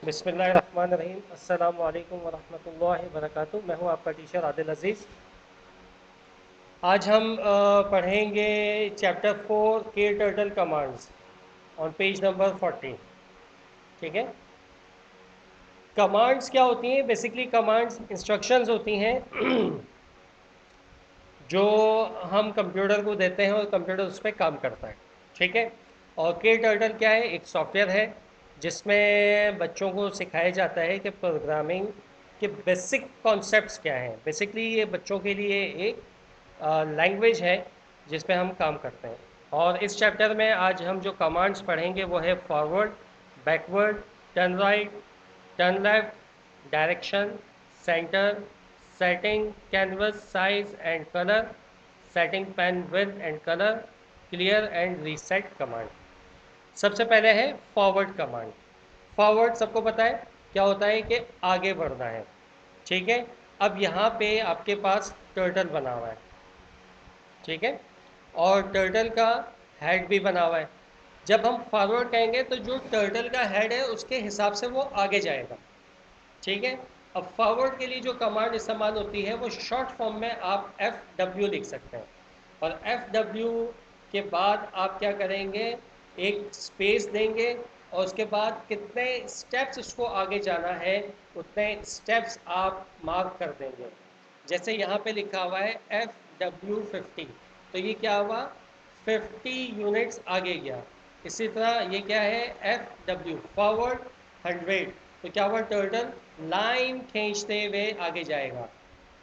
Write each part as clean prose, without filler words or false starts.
बिस्मिल्लाहिर्रहमानिर्रहीम। अस्सलामु अलैकुम वरहमतुल्लाहि वबरकातुहू। मैं हूं आपका टीचर आदिल अजीज़। आज हम पढ़ेंगे चैप्टर 4 के turtle commands on page number 40। ठीक है। कमांड्स क्या होती हैं? बेसिकली कमांड्स इंस्ट्रक्शंस होती हैं जो हम कंप्यूटर को देते हैं और कंप्यूटर उस पर काम करता है। ठीक है। और के टर्टल क्या है? एक सॉफ्टवेयर है जिसमें बच्चों को सिखाया जाता है कि प्रोग्रामिंग के बेसिक कॉन्सेप्ट्स क्या हैं। बेसिकली ये बच्चों के लिए एक लैंग्वेज है जिस पे हम काम करते हैं। और इस चैप्टर में आज हम जो कमांड्स पढ़ेंगे वो है forward, backward, turn right, turn left, direction, centre, setting canvas size and colour, setting pen width and colour, clear and reset command. सबसे पहले है फॉरवर्ड कमांड। फॉरवर्ड सबको पता है क्या होता है कि आगे बढ़ना है। ठीक है। अब यहाँ पे आपके पास टर्टल बना हुआ है। ठीक है। और टर्टल का हेड भी बना हुआ है। जब हम फॉरवर्ड कहेंगे तो जो टर्टल का हेड है उसके हिसाब से वो आगे जाएगा। ठीक है। अब फॉरवर्ड के लिए जो कमांड इस्तेमाल होती है वो शॉर्ट फॉर्म में आप FW लिख सकते हैं। और FW के बाद आप क्या करेंगे? एक स्पेस देंगे और उसके बाद कितने स्टेप्स उसको आगे जाना है उतने स्टेप्स आप मार्क कर देंगे। जैसे यहाँ पे लिखा हुआ है FW 50, तो ये क्या हुआ? 50 यूनिट्स आगे गया। इसी तरह ये क्या है? FW फॉरवर्ड 100, तो क्या हुआ? टर्टल लाइन खींचते हुए आगे जाएगा।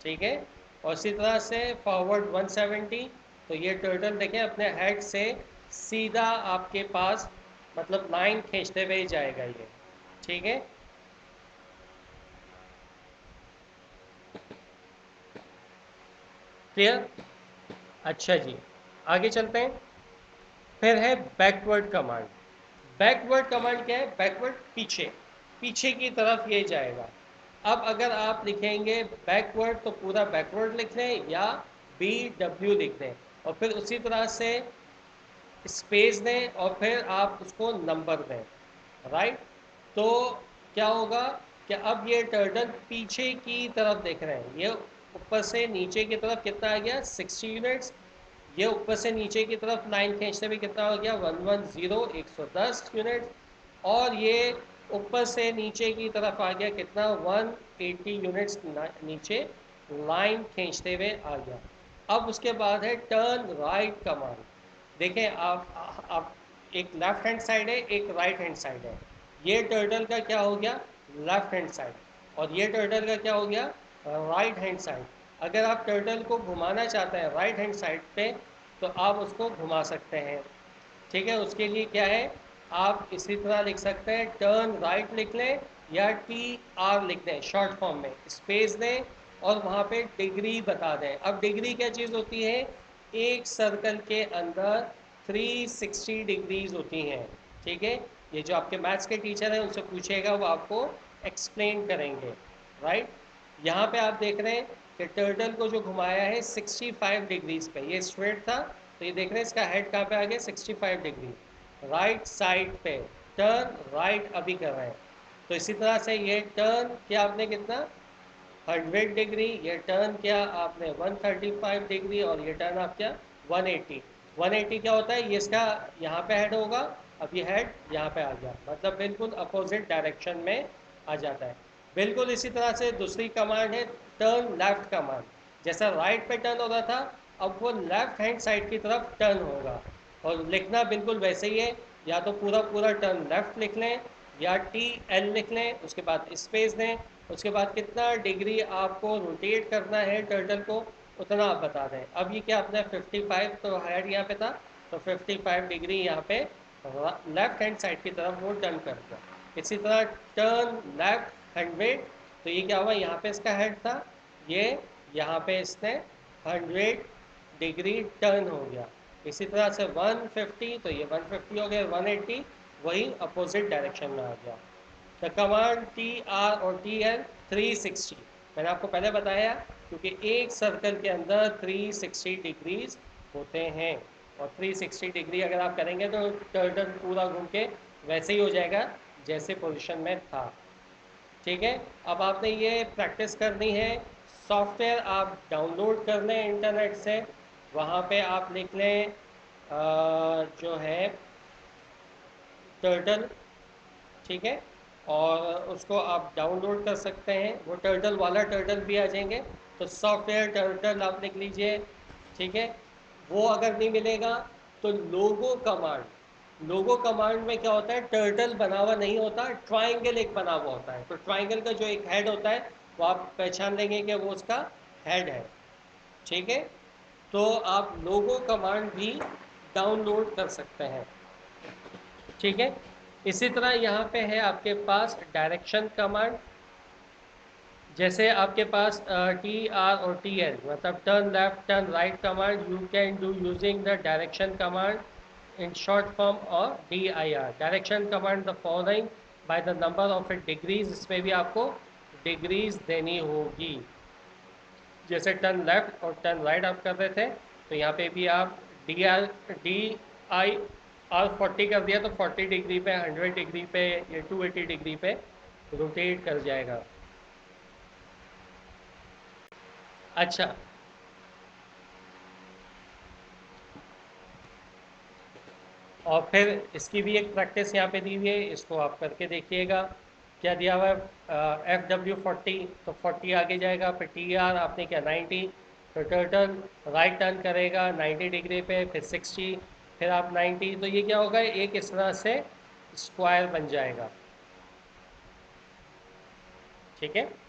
ठीक है। और इसी तरह से फॉरवर्ड 170, तो ये टर्टल देखें अपने हेड से सीधा आपके पास मतलब लाइन खींचते हुए जाएगा ये। ठीक है। क्लियर? अच्छा जी, आगे चलते हैं। फिर है बैकवर्ड कमांड। बैकवर्ड कमांड क्या है? बैकवर्ड पीछे, पीछे की तरफ ये जाएगा। अब अगर आप लिखेंगे बैकवर्ड तो पूरा बैकवर्ड लिख लें या BW लिख दें और फिर उसी तरह से स्पेस दें और फिर आप उसको नंबर दें। राइट। तो क्या होगा कि अब ये टर्टल पीछे की तरफ देख रहे हैं। ये ऊपर से नीचे की तरफ कितना आ गया? 60 यूनिट्स। ये ऊपर से नीचे की तरफ लाइन खींचते हुए कितना हो गया? 110, 110 यूनिट्स। और ये ऊपर से नीचे की तरफ आ गया कितना? 180 यूनिट्स नीचे लाइन खींचते हुए आ गया। अब उसके बाद है टर्न राइट कमांड। देखें आप एक लेफ्ट हैंड साइड है, एक राइट हैंड साइड है। ये टर्टल का क्या हो गया? Left hand side. और ये टर्टल का क्या हो गया? Right hand side. अगर आप टर्टल को घुमाना चाहते हैं राइट हैंड साइड पे तो आप उसको घुमा सकते हैं। ठीक है। उसके लिए क्या है? आप इसी तरह लिख सकते हैं, टर्न राइट लिख लें या TR लिख दें शॉर्ट फॉर्म में, स्पेस दें और वहाँ पे डिग्री बता दें। अब डिग्री क्या चीज़ होती है? एक सर्कल के अंदर 360 डिग्रीज होती हैं। ठीक है। ये जो आपके मैथ्स के टीचर हैं उनसे पूछेगा, वो आपको एक्सप्लेन करेंगे। राइट। यहाँ पे आप देख रहे हैं कि टर्टल को जो घुमाया है 65 डिग्रीज पे, ये स्ट्रेट था तो ये देख रहे हैं इसका हेड कहाँ पे आ गया? 65 डिग्री राइट साइड पे। टर्न राइट अभी कर रहे हैं। तो इसी तरह से ये टर्न किया आपने कितना? 100 डिग्री। ये टर्न किया आपने 135 डिग्री और ये टर्न आप क्या? 180। 180 क्या होता है? ये इसका यहाँ पे हेड होगा, अब ये हेड यहाँ पे आ गया, मतलब बिल्कुल अपोजिट डायरेक्शन में आ जाता है। बिल्कुल इसी तरह से दूसरी कमांड है टर्न लेफ्ट कमांड। जैसा राइट पे टर्न हो रहा था अब वो लेफ्ट हैंड साइड की तरफ टर्न होगा। और लिखना बिल्कुल वैसे ही है, या तो पूरा पूरा टर्न लेफ्ट लिख लें या TL लिख लें, उसके बाद स्पेस दें, उसके बाद कितना डिग्री आपको रोटेट करना है टर्टल को उतना आप बता दें। अब ये क्या अपना 55 तो हेड यहाँ पे था, तो 55 डिग्री यहाँ पे लेफ्ट हैंड साइड की तरफ वो टर्न कर दिया। इसी तरह टर्न लेफ्ट 100, तो ये क्या हुआ? यहाँ पे इसका हेड था, ये यहाँ पे इसने 100 डिग्री टर्न हो गया। इसी तरह से 150, तो ये 150 हो गया। 180 वही अपोजिट डायरेक्शन में आ गया। द कमांड TR और TL 360 मैंने आपको पहले बताया क्योंकि एक सर्कल के अंदर 360 डिग्रीज होते हैं। और 360 डिग्री अगर आप करेंगे तो टर्टल पूरा घूम के वैसे ही हो जाएगा जैसे पोजीशन में था। ठीक है। अब आपने ये प्रैक्टिस करनी है। सॉफ्टवेयर आप डाउनलोड कर लें इंटरनेट से, वहाँ पे आप लिख लें जो है टर्टल, ठीक है। और उसको आप डाउनलोड कर सकते हैं, वो टर्टल वाला टर्टल भी आ जाएंगे। तो सॉफ्टवेयर टर्टल आप लिख लीजिए, ठीक है। वो अगर नहीं मिलेगा तो लोगो कमांड, लोगो कमांड में क्या होता है, टर्टल बना हुआ नहीं होता, ट्राइंगल एक बना हुआ होता है। तो ट्राइंगल का जो एक हेड होता है वो आप पहचान लेंगे कि वो उसका हेड है, ठीक है। तो आप लोगो कमांड भी डाउनलोड कर सकते हैं, ठीक है। इसी तरह यहाँ पे है आपके पास डायरेक्शन कमांड। जैसे आपके पास टी आर और टी एल मतलब turn left turn right command you can do using the direction command in short form और D I R. Direction command the following by the number of it degrees, इसमें भी आपको degrees देनी होगी। जैसे turn left और turn right आप कर रहे थे, तो यहाँ पे भी आप डी आई आर 40 कर दिया तो 40 डिग्री पे, 100 डिग्री पे या 280 डिग्री पे रोटेट कर जाएगा। अच्छा, और फिर इसकी भी एक प्रैक्टिस यहाँ पे दी हुई है, इसको आप करके देखिएगा। क्या दिया हुआ है, FW40, तो 40 आगे जाएगा, फिर TR आपने क्या 90, तो टर्टल राइट टर्न करेगा 90 डिग्री पे, फिर 60, फिर आप 90, तो ये क्या होगा, एक इस तरह से स्क्वायर बन जाएगा, ठीक है।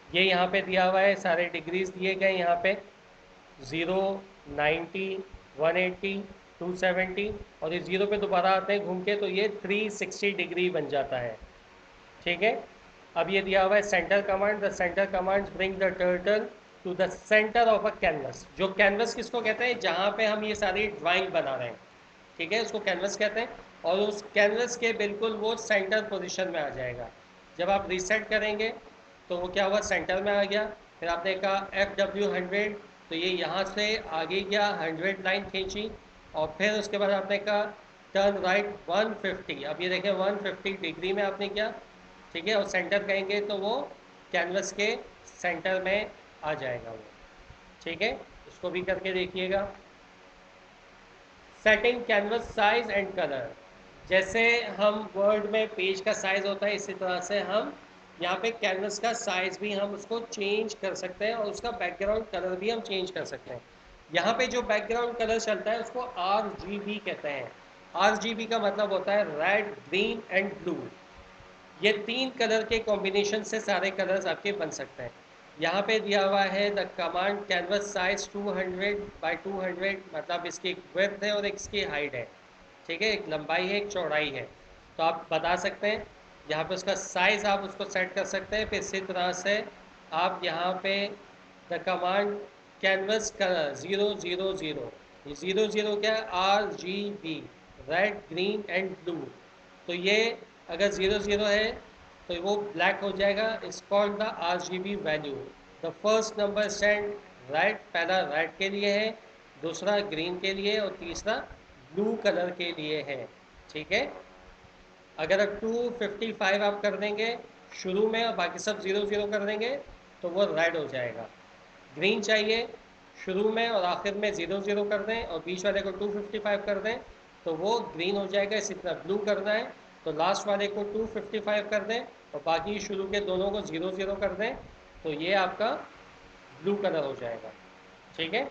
ये यहाँ पे दिया हुआ है, सारे डिग्रीज दिए गए यहाँ पे, 0, 90, 180, 270, और ये 0 पे दोबारा आते हैं घूम के, तो ये 360 डिग्री बन जाता है, ठीक है। अब ये दिया हुआ है centre command, the centre command bring the turtle to the centre of a canvas. जो कैनवस किसको कहते हैं, जहाँ पे हम ये सारी ड्राइंग बना रहे हैं, ठीक है, उसको कैनवस कहते हैं। और उस कैनवस के बिल्कुल वो सेंटर पोजीशन में आ जाएगा। जब आप रीसेट करेंगे तो वो क्या हुआ, सेंटर में आ गया। फिर आपने कहा FW100, तो ये यहाँ से आगे गया, 100 लाइन खींची, और फिर उसके बाद आपने कहा टर्न राइट 150। अब ये देखें 150 डिग्री में आपने किया, ठीक है, और सेंटर कहेंगे तो वो कैनवस के सेंटर में आ जाएगा वो, ठीक है। इसको भी करके देखिएगा। Setting canvas size and colour, जैसे हम वर्ड में पेज का साइज होता है, इसी तरह से हम यहाँ पे कैनवस का साइज भी हम उसको चेंज कर सकते हैं, और उसका बैकग्राउंड कलर भी हम चेंज कर सकते हैं। यहाँ पे जो बैकग्राउंड कलर चलता है उसको RGB कहते हैं। RGB का मतलब होता है रेड, ग्रीन एंड ब्लू। ये 3 कलर के कॉम्बिनेशन से सारे कलर्स आपके बन सकते हैं। यहाँ पे दिया हुआ है the command canvas size 200 by 200, मतलब इसकी एक विड्थ है और एक इसकी हाइट है, ठीक है, एक लंबाई है एक चौड़ाई है। तो आप बता सकते हैं, यहाँ पे उसका साइज आप उसको सेट कर सकते हैं। फिर इसी तरह से आप यहाँ पे द कमांड कैनवस कलर 000, ये 00 क्या है, RGB, red green and blue. तो ये अगर 00 है तो वो ब्लैक हो जाएगा, it's called the RGB value. The first number stand red, पहला रेड के लिए है, दूसरा ग्रीन के लिए, और तीसरा ब्लू कलर के लिए है, ठीक है। अगर आप 255 आप कर देंगे शुरू में और बाकी सब 00 कर देंगे तो वो रेड हो जाएगा। ग्रीन चाहिए शुरू में और आखिर में 00 कर दें, और बीच वाले को 255 कर दें तो वो ग्रीन हो जाएगा। इसी तरह ब्लू करना है तो लास्ट वाले को 255 कर दें और बाकी शुरू के दोनों को 00 कर दें, तो ये आपका ब्लू कलर हो जाएगा, ठीक है।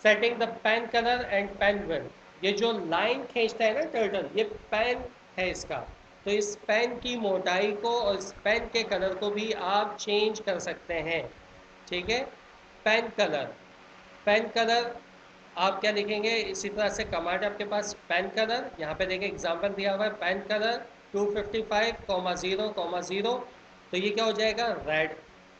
Setting the pen colour and pen width, ये जो लाइन खींचता है ना टर्टल, ये पेन है इसका। तो इस पेन की मोटाई को और इस पेन के कलर को भी आप चेंज कर सकते हैं, ठीक है। पेन कलर, पेन कलर आप क्या लिखेंगे, इसी तरह से कमांड आपके पास पेन कलर, यहाँ पे देखिए एग्जांपल दिया हुआ है पेन कलर 255,0,0, तो ये क्या हो जाएगा, रेड।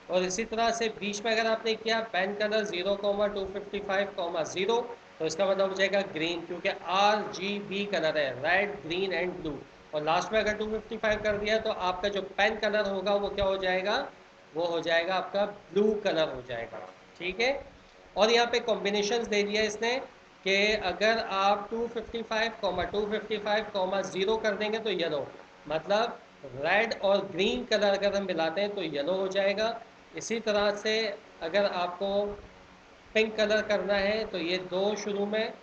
और इसी तरह से बीच में अगर आपने किया पेन कलर 0,255,0, तो इसका मतलब हो जाएगा ग्रीन, क्योंकि RGB कलर है, रेड ग्रीन एंड ब्लू। और लास्ट में अगर 255 कर दिया तो आपका जो पेन कलर होगा वो क्या हो जाएगा, वो हो जाएगा आपका ब्लू कलर हो जाएगा, ठीक है। और यहाँ पे कॉम्बिनेशंस दे दिया इसने, कि अगर आप 255, 0 कर देंगे तो येलो, मतलब रेड और ग्रीन कलर अगर हम मिलाते हैं तो येलो हो जाएगा। इसी तरह से अगर आपको पिंक कलर करना है तो ये दो शुरू में,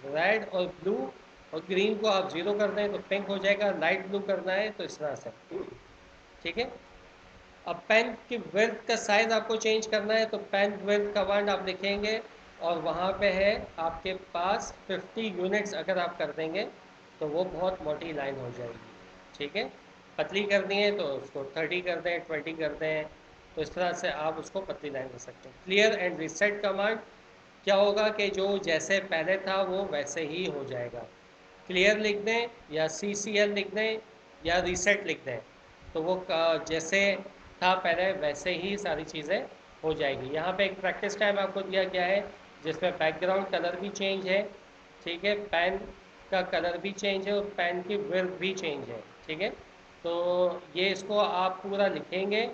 रेड और ब्लू, और ग्रीन को आप 0 कर दें तो पिंक हो जाएगा। लाइट ब्लू करना है तो इस तरह से, ठीक है। अब पेन की विड्थ का साइज आपको चेंज करना है तो पेन विड्थ कमांड आप लिखेंगे और वहाँ पे है आपके पास 50 यूनिट्स अगर आप कर देंगे तो वो बहुत मोटी लाइन हो जाएगी, ठीक है। पतली करनी है तो उसको 30 कर दें, 20 कर दें, तो इस तरह से आप उसको पतली लाइन कर सकते हैं। क्लियर एंड रिसेट कमांड क्या होगा कि जो जैसे पहले था वो वैसे ही हो जाएगा। क्लियर लिख दें या CCL लिख दें या रीसेट लिख दें तो वो जैसे था पहले वैसे ही सारी चीज़ें हो जाएगी। यहाँ पे एक प्रैक्टिस टाइम आपको दिया गया है जिसमें बैकग्राउंड कलर भी चेंज है, ठीक है, पेन का कलर भी चेंज है और पेन की विड्थ भी चेंज है, ठीक है। तो ये इसको आप पूरा लिखेंगे।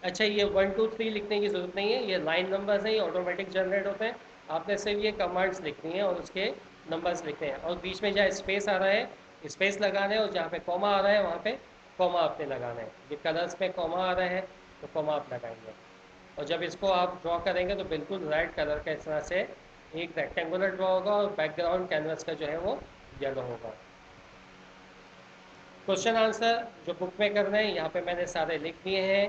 अच्छा, ये 1 2 3 लिखने की ज़रूरत नहीं है, ये लाइन नंबर्स हैं, ये ऑटोमेटिक जनरेट होते हैं। आपने सिर्फ ये कमांड्स लिखनी है और उसके नंबर्स लिखने हैं, और बीच में जहाँ स्पेस आ रहा है स्पेस लगाना है, और जहाँ पे कॉमा आ रहा है वहाँ पे कॉमा आपने लगाना है। ये कलर्स में कॉमा आ रहा है तो कॉमा आप लगाएंगे, और जब इसको आप ड्रॉ करेंगे तो बिल्कुल रेड कलर का इस तरह से एक रेक्टेंगुलर ड्रॉ होगा और बैकग्राउंड कैनवस का जो है वो येलो होगा। क्वेश्चन आंसर जो बुक में करना है यहाँ पे मैंने सारे लिख दिए हैं।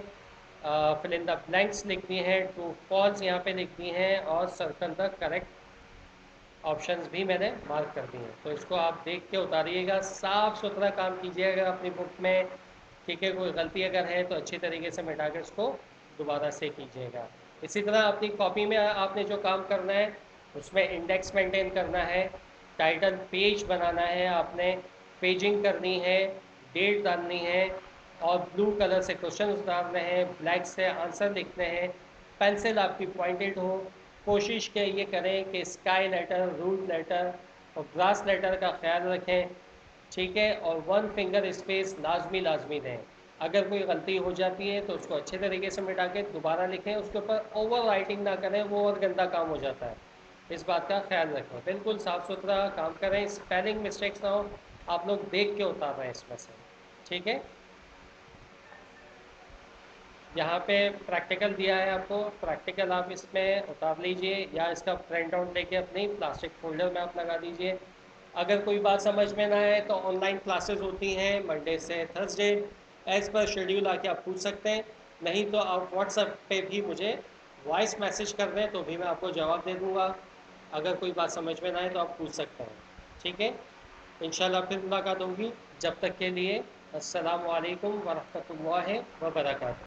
फिल इन द ब्लैंक्स लिख दिए हैं, ट्रू फॉल्स यहाँ पे लिख दिए हैं, और सर्कल द करेक्ट ऑप्शंस भी मैंने मार्क कर दिए हैं। तो इसको आप देख के उतारिएगा, साफ सुथरा काम कीजिएगा अपनी बुक में, ठीक है। कोई गलती अगर है तो अच्छी तरीके से मिटा के उसको दोबारा से कीजिएगा। इसी तरह अपनी कॉपी में आपने जो काम करना है उसमें इंडेक्स मेंटेन करना है, टाइटल पेज बनाना है, आपने पेजिंग करनी है, डेट डालनी है, और ब्लू कलर से क्वेश्चन उतारने हैं, ब्लैक से आंसर लिखने हैं, पेंसिल आपकी पॉइंटेड हो। कोशिश के ये करें कि स्काई लेटर, रूट लेटर और ग्रास लेटर का ख्याल रखें, ठीक है। और 1 फिंगर स्पेस लाजमी लाजमी दें। अगर कोई गलती हो जाती है तो उसको अच्छे तरीके से मिटा के दोबारा लिखें, उसके ऊपर ओवर राइटिंग ना करें, वो और गंदा काम हो जाता है। इस बात का ख्याल रखें, बिल्कुल साफ़ सुथरा काम करें, स्पेलिंग मिस्टेक्स ना हो। आप लोग देख के उतार रहे हैं इसमें से, ठीक है। यहाँ पे प्रैक्टिकल दिया है आपको, प्रैक्टिकल आप इसमें उतार लीजिए या इसका प्रिंट आउट लेके अपनी प्लास्टिक फोल्डर में आप लगा दीजिए। अगर कोई बात समझ में ना आए तो ऑनलाइन क्लासेस होती हैं मंडे से थर्सडे, एज़ पर शेड्यूल आके आप पूछ सकते हैं। नहीं तो आप व्हाट्सएप पे भी मुझे वॉइस मैसेज कर दें तो भी मैं आपको जवाब दे दूँगा। अगर कोई बात समझ में ना आए तो आप पूछ सकते हैं, ठीक है। इंशाल्लाह फिर मुलाकात होगी। जब तक के लिए अस्सलामु अलैकुम वरहमतुल्लाहि वबरकातुहू।